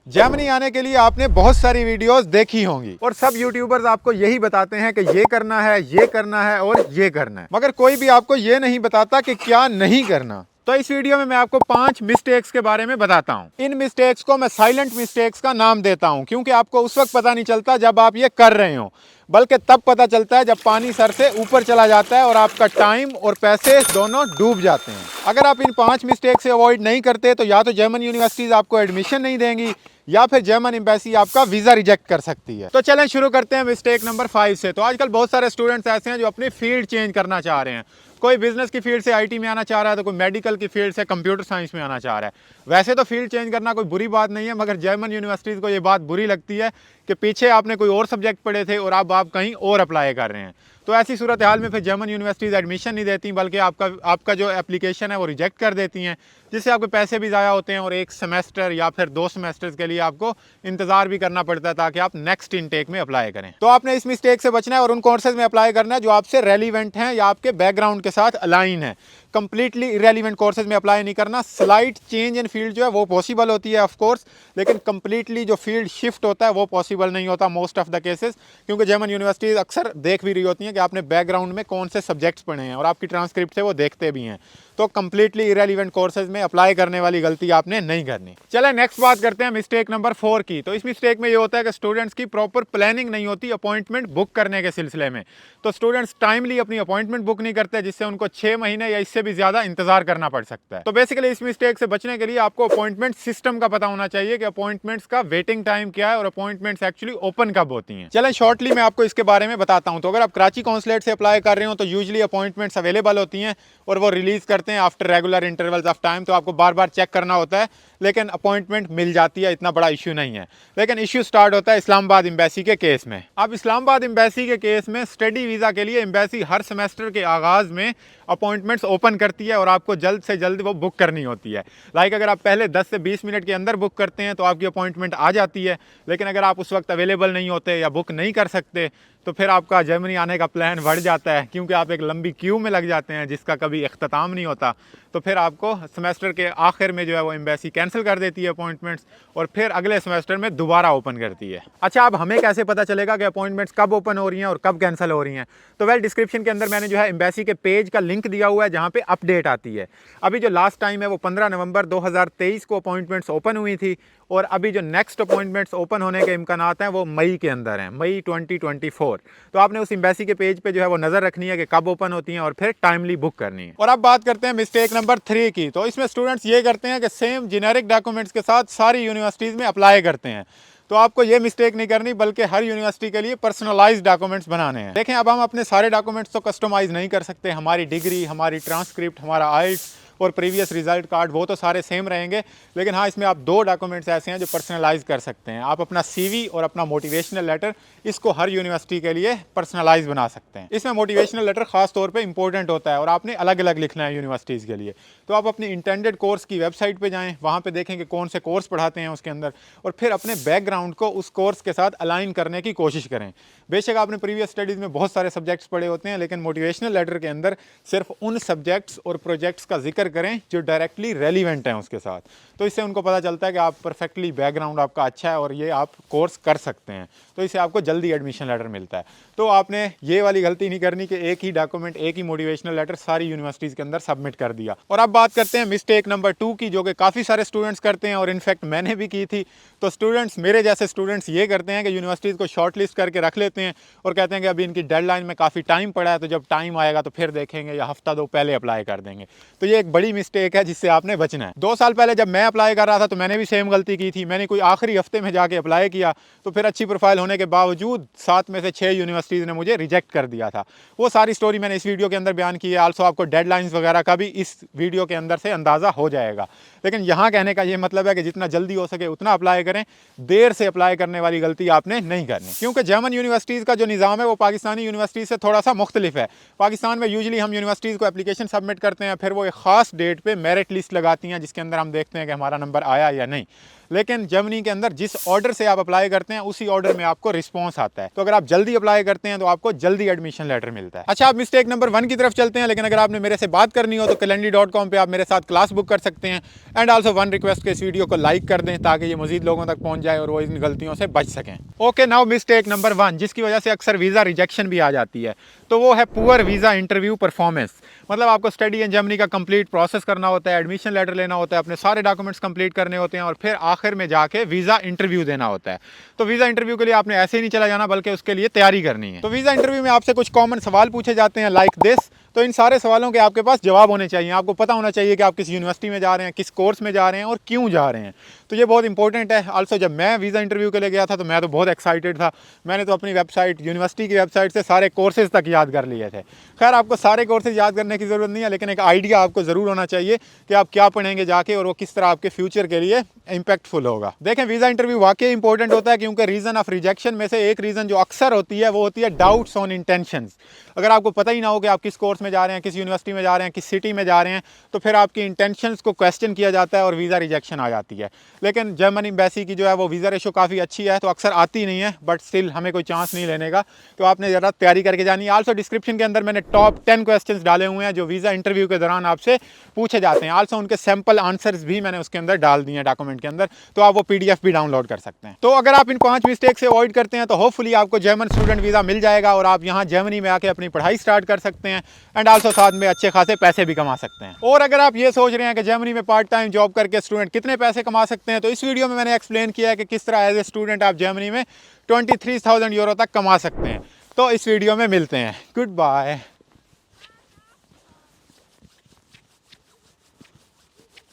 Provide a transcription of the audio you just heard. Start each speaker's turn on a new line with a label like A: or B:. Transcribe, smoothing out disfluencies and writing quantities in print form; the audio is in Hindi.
A: जर्मनी आने के लिए आपने बहुत सारी वीडियोस देखी होंगी और सब यूट्यूबर्स आपको यही बताते हैं कि ये करना है, ये करना है और ये करना है, मगर कोई भी आपको ये नहीं बताता कि क्या नहीं करना। तो इस वीडियो में मैं आपको 5 मिस्टेक्स के बारे में बताता हूँ। इन मिस्टेक्स को मैं साइलेंट मिस्टेक्स का नाम देता हूँ, क्योंकि आपको उस वक्त पता नहीं चलता जब आप ये कर रहे हो, बल्कि तब पता चलता है जब पानी सर से ऊपर चला जाता है और आपका टाइम और पैसे दोनों डूब जाते हैं। अगर आप इन 5 मिस्टेक से अवॉइड नहीं करते तो या तो जर्मन यूनिवर्सिटीज आपको एडमिशन नहीं देंगी या फिर जर्मन एम्बेसी आपका वीजा रिजेक्ट कर सकती है। तो चलें शुरू करते हैं मिस्टेक नंबर 5 से। तो आजकल बहुत सारे स्टूडेंट्स ऐसे हैं जो अपनी फील्ड चेंज करना चाह रहे हैं। कोई बिजनेस की फील्ड से आईटी में आना चाह रहा है, तो कोई मेडिकल की फील्ड से कंप्यूटर साइंस में आना चाह रहा है। वैसे तो फील्ड चेंज करना कोई बुरी बात नहीं है, मगर जर्मन यूनिवर्सिटीज़ को ये बात बुरी लगती है कि पीछे आपने कोई और सब्जेक्ट पढ़े थे और अब आप कहीं और अप्लाई कर रहे हैं। तो ऐसी सूरत हाल में फिर जर्मन यूनिवर्सिटीज़ एडमिशन नहीं देती, बल्कि आपका जो एप्लीकेशन है वो रिजेक्ट कर देती हैं, जिससे आपके पैसे भी ज़ाया होते हैं और एक सेमेस्टर या फिर 2 सेमेस्टर्स के लिए आपको इंतजार भी करना पड़ता है ताकि आप नेक्स्ट इनटेक में अप्लाई करें। तो आपने इस मिस्टेक से बचना है और उन कोर्सेज में अप्लाई करना है जो आपसे रेलिवेंट हैं या आपके बैकग्राउंड के साथ अलाइन है। कंप्लीटली इरेलीवेंट कोर्सेज में अप्लाई नहीं करना। स्लाइट चेंज इन फील्ड जो है वो पॉसिबल होती है ऑफ कोर्स, लेकिन कंप्लीटली जो फील्ड शिफ्ट होता है वो पॉसिबल नहीं होता मोस्ट ऑफ द केसेस, क्योंकि जर्मन यूनिवर्सिटीज अक्सर देख भी रही होती हैं कि आपने बैकग्राउंड में कौन से सब्जेक्ट्स पढ़े हैं और आपकी ट्रांसक्रिप्ट से वो देखते भी हैं। तो कंप्लीटली इरेलीवेंट कोर्सेज में अप्लाई करने वाली गलती आपने नहीं करनी। चलें नेक्स्ट बात करते हैं मिस्टेक नंबर 4 की। तो इस मिस्टेक में ये होता है कि स्टूडेंट्स की प्रॉपर प्लानिंग नहीं होती अपॉइंटमेंट बुक करने के सिलसिले में। तो स्टूडेंट्स टाइमली अपनी अपॉइंटमेंट बुक नहीं करते, जिससे उनको 6 महीने या इससे भी ज्यादा इंतजार करना पड़ सकता है। तो बेसिकली इस मिस्टेक से बचने के लिए आपको अपॉइंटमेंट सिस्टम का पता होना चाहिए कि अपॉइंटमेंट्स का वेटिंग टाइम क्या है और अपॉइंटमेंट्स एक्चुअली ओपन कब होती हैं। चलें शॉर्टली मैं आपको इसके बारे में बताता हूं। तो अगर आप कराची कॉन्सुलेट से अप्लाई कर रहे हो तो यूजुअली अपॉइंटमेंट्स अवेलेबल होती हैं और वो रिलीज करते हैं after regular intervals of time. तो आपको बार बार चेक करना होता है, लेकिन अपॉइंटमेंट मिल जाती है, इतना बड़ा इशू नहीं है। लेकिन इशू स्टार्ट होता है इस्लामाबाद एम्बेसी के केस में। अब इस्लामाबाद एम्बेसी के केस में स्टडी वीज़ा के लिए एम्बेसी हर सेमेस्टर के आगाज़ में अपॉइंटमेंट्स ओपन करती है और आपको जल्द से जल्द वो बुक करनी होती है। लाइक अगर आप पहले 10 से 20 मिनट के अंदर बुक करते हैं तो आपकी अपॉइंटमेंट आ जाती है, लेकिन अगर आप उस वक्त अवेलेबल नहीं होते या बुक नहीं कर सकते तो फिर आपका जर्मनी आने का प्लान बढ़ जाता है, क्योंकि आप एक लंबी क्यू में लग जाते हैं जिसका कभी इख्तिताम नहीं होता। तो फिर आपको सेमेस्टर के आखिर में जो है वो एम्बेसी कैंसिल कर देती है अपॉइंटमेंट्स और फिर अगले सेमेस्टर में दोबारा ओपन करती है। अच्छा, अब हमें कैसे पता चलेगा कि अपॉइंटमेंट्स कब ओपन हो रही हैं और कब कैंसिल हो रही हैं? तो वेल, डिस्क्रिप्शन के अंदर मैंने जो है एम्बेसी के पेज का लिंक दिया हुआ है जहाँ पे अपडेट आती है। अभी जो लास्ट टाइम है वो 15 नवंबर 2023 को अपॉइंटमेंट्स ओपन हुई थी और अभी जो नेक्स्ट अपॉइंटमेंट्स ओपन होने के इम्कानात हैं वो मई के अंदर हैं, मई 2024। तो आपने उस एम्बेसी के पेज पे जो है वो नज़र रखनी है कि कब ओपन होती हैं और फिर टाइमली बुक करनी है। और अब बात करते हैं मिस्टेक नंबर 3 की। तो इसमें स्टूडेंट्स ये करते हैं कि सेम जेनेरिक डॉक्यूमेंट्स के साथ सारी यूनिवर्सिटीज़ में अप्लाई करते हैं। तो आपको ये मिस्टेक नहीं करनी, बल्कि हर यूनिवर्सिटी के लिए पर्सनलाइज्ड डॉक्यूमेंट्स बनाने हैं। देखें, अब हम अपने सारे डॉक्यूमेंट्स तो कस्टमाइज़ नहीं कर सकते। हमारी डिग्री, हमारी ट्रांसक्रिप्ट, हमारा आइल्स और प्रीवियस रिजल्ट कार्ड वो तो सारे सेम रहेंगे, लेकिन हाँ, इसमें आप 2 डॉक्यूमेंट्स ऐसे हैं जो पर्सनलाइज कर सकते हैं। आप अपना सीवी और अपना मोटिवेशनल लेटर, इसको हर यूनिवर्सिटी के लिए पर्सनलाइज बना सकते हैं। इसमें मोटिवेशनल लेटर खास तौर पे इंपॉर्टेंट होता है और आपने अलग अलग लिखना है यूनिवर्सिटीज़ के लिए। तो आप अपनी इंटेंडेड कोर्स की वेबसाइट पे जाएं, वहाँ पे देखें कि कौन से कोर्स पढ़ाते हैं उसके अंदर, और फिर अपने बैकग्राउंड को उस कोर्स के साथ अलाइन करने की कोशिश करें। बेशक आपने प्रीवियस स्टडीज़ में बहुत सारे सब्जेक्ट्स पढ़े होते हैं, लेकिन मोटिवेशनल लेटर के अंदर सिर्फ उन सब्जेक्ट्स और प्रोजेक्ट्स का जिक्र करें जो डायरेक्टली रेलिवेंट हैं उसके साथ। तो इससे उनको पता चलता है कि आप परफेक्टली बैकग्राउंड आपका अच्छा है और ये आप कोर्स कर सकते हैं, तो इससे आपको जल्दी एडमिशन लेटर मिलता है। तो आपने ये वाली गलती नहीं करनी कि एक ही डॉक्यूमेंट, एक ही मोटिवेशनल लेटर सारी यूनिवर्सिटीज़ के अंदर सबमिट कर दिया। और अब बात करते हैं मिस्टेक नंबर 2 की, जो कि काफ़ी सारे स्टूडेंट्स करते हैं और इनफैक्ट मैंने भी की थी। तो स्टूडेंट्स, मेरे जैसे स्टूडेंट्स ये करते हैं कि यूनिवर्सिटीज़ को शॉर्ट लिस्ट करके रख लेते हैं और कहते हैं कि अभी इनकी डेडलाइन में काफ़ी टाइम पड़ा है, तो जब टाइम आएगा तो फिर देखेंगे, या हफ्ता 2 पहले अप्लाई कर देंगे। तो ये एक बड़ी मिस्टेक है जिससे आपने बचना है। 2 साल पहले जब मैं अप्लाई कर रहा था तो मैंने भी सेम गलती की थी। मैंने कोई आखिरी हफ्ते में जाके अप्लाई किया, तो फिर अच्छी प्रोफाइल होने के बावजूद 7 में से 6 यूनिवर्सिटीज़ ने मुझे रिजेक्ट कर दिया था। वो सारी स्टोरी मैंने इस वीडियो के अंदर बयान की है। आल्सो आपको डेडलाइंस वगैरह का भी इस वीडियो के अंदर से अंदाज़ा हो जाएगा। लेकिन यहाँ कहने का ये मतलब है कि जितना जल्दी हो सके उतना अप्लाई करें, देर से अप्लाई करने वाली गलती आपने नहीं करनी, क्योंकि जर्मन यूनिवर्सिटीज़ का जो निज़ाम है वो पाकिस्तानी यूनिवर्सिटीज़ से थोड़ा सा मुख्तलिफ है। पाकिस्तान में यूजुअली हम यूनिवर्सिटीज़ को एप्लीकेशन सबमिट करते हैं, फिर वो एक ख़ास डेट पे मेरिट लिस्ट लगाती हैं जिसके अंदर हम देखते हैं कि हमारा नंबर आया या नहीं। लेकिन जर्मनी के अंदर जिस ऑर्डर से आप अप्लाई करते हैं उसी ऑर्डर में आपको रिस्पॉन्स आता है। तो अगर आप जल्दी अप्लाई करते हैं तो आपको जल्दी एडमिशन लेटर मिलता है। अच्छा, आप मिस्टेक नंबर 1 की तरफ चलते हैं, लेकिन अगर आपने मेरे से बात करनी हो तो calendly.com पे आप मेरे साथ क्लास बुक कर सकते हैं। एंड आल्सो वन रिक्वेस्ट के इस वीडियो को लाइक कर दें ताकि ये मजीद लोगों तक पहुंच जाए और वो इन गलतियों से बच सकें। ओके, नाउ मिस्टेक नंबर 1 जिसकी वजह से अक्सर वीज़ा रिजेक्शन भी आ जाती है, तो वो है पुअर वीज़ा इंटरव्यू परफॉर्मेंस। मतलब आपको स्टडी इन जर्मनी का कंप्लीट प्रोसेस करना होता है, एडमिशन लेटर लेना होता है, अपने सारे डॉक्यूमेंट्स कंप्लीट करने होते हैं और फिर आखिर में जाके वीज़ा इंटरव्यू देना होता है। तो वीज़ा इंटरव्यू के लिए आपने ऐसे ही नहीं चला जाना, बल्कि उसके लिए तैयारी करनी है। तो वीज़ा इंटरव्यू में आपसे कुछ कॉमन सवाल पूछे जाते हैं लाइक दिस। तो इन सारे सवालों के आपके पास जवाब होने चाहिए। आपको पता होना चाहिए कि आप किस यूनिवर्सिटी में जा रहे हैं, किस कोर्स में जा रहे हैं और क्यों जा रहे हैं। तो ये बहुत इंपॉर्टेंट है। आल्सो जब मैं वीज़ा इंटरव्यू के लिए गया था तो मैं तो बहुत एक्साइटेड था। मैंने तो अपनी वेबसाइट, यूनिवर्सिटी की वेबसाइट से सारे कोर्सेज़ तक याद कर लिए थे। खैर, आपको सारे कोर्सेज याद करने की ज़रूरत नहीं है, लेकिन एक आइडिया आपको ज़रूर होना चाहिए कि आप क्या पढ़ेंगे जाके और वो किस तरह आपके फ्यूचर के लिए इंपैक्टफुल होगा। देखें, वीज़ा इंटरव्यू वाकई इंपॉर्टेंट होता है क्योंकि रीज़न ऑफ रिजेक्शन में से एक रीज़न जो अक्सर होती है वो होती है डाउट्स ऑन इंटेंशंस। अगर आपको पता ही ना हो कि आप किस कोर्स में जा रहे हैं, किस यूनिवर्सिटी में जा रहे हैं, किस सिटी में जा रहे हैं, तो फिर आपकी इंटेंशंस को क्वेश्चन किया जाता है और वीज़ा रिजेक्शन आ जाती है। लेकिन जर्मन एम्बेसी की जो है वो वीज़ा रेशो काफ़ी अच्छी है, तो अक्सर आती नहीं है, बट स्टिल हमें कोई चांस नहीं लेने का, तो आपने ज़रा तैयारी करके जानी है। आल्सो डिस्क्रिप्शन के अंदर मैंने टॉप 10 क्वेश्चंस डाले हुए हैं जो वीज़ा इंटरव्यू के दौरान आपसे पूछे जाते हैं। आल्सो उनके सैंपल आंसर्स भी मैंने उसके अंदर डाल दिए हैं डॉक्यूमेंट के अंदर, तो आप वो PDF भी डाउनलोड कर सकते हैं। तो अगर आप इन 5 मिस्टेक से अवॉइड करते हैं तो होपफुली आपको जर्मन स्टूडेंट वीज़ा मिल जाएगा और आप यहाँ जर्मनी में आके अपनी पढ़ाई स्टार्ट कर सकते हैं एंड आल्सो साथ में अच्छे खासे पैसे भी कमा सकते हैं। और अगर आप ये सोच रहे हैं कि जर्मनी में पार्ट टाइम जॉब करके स्टूडेंट कितने पैसे कमा सकते हैं, तो इस वीडियो में मैंने एक्सप्लेन किया है कि किस तरह एज ए स्टूडेंट आप जर्मनी में 23,000 यूरो तक कमा सकते हैं। तो इस वीडियो में मिलते हैं। Good bye.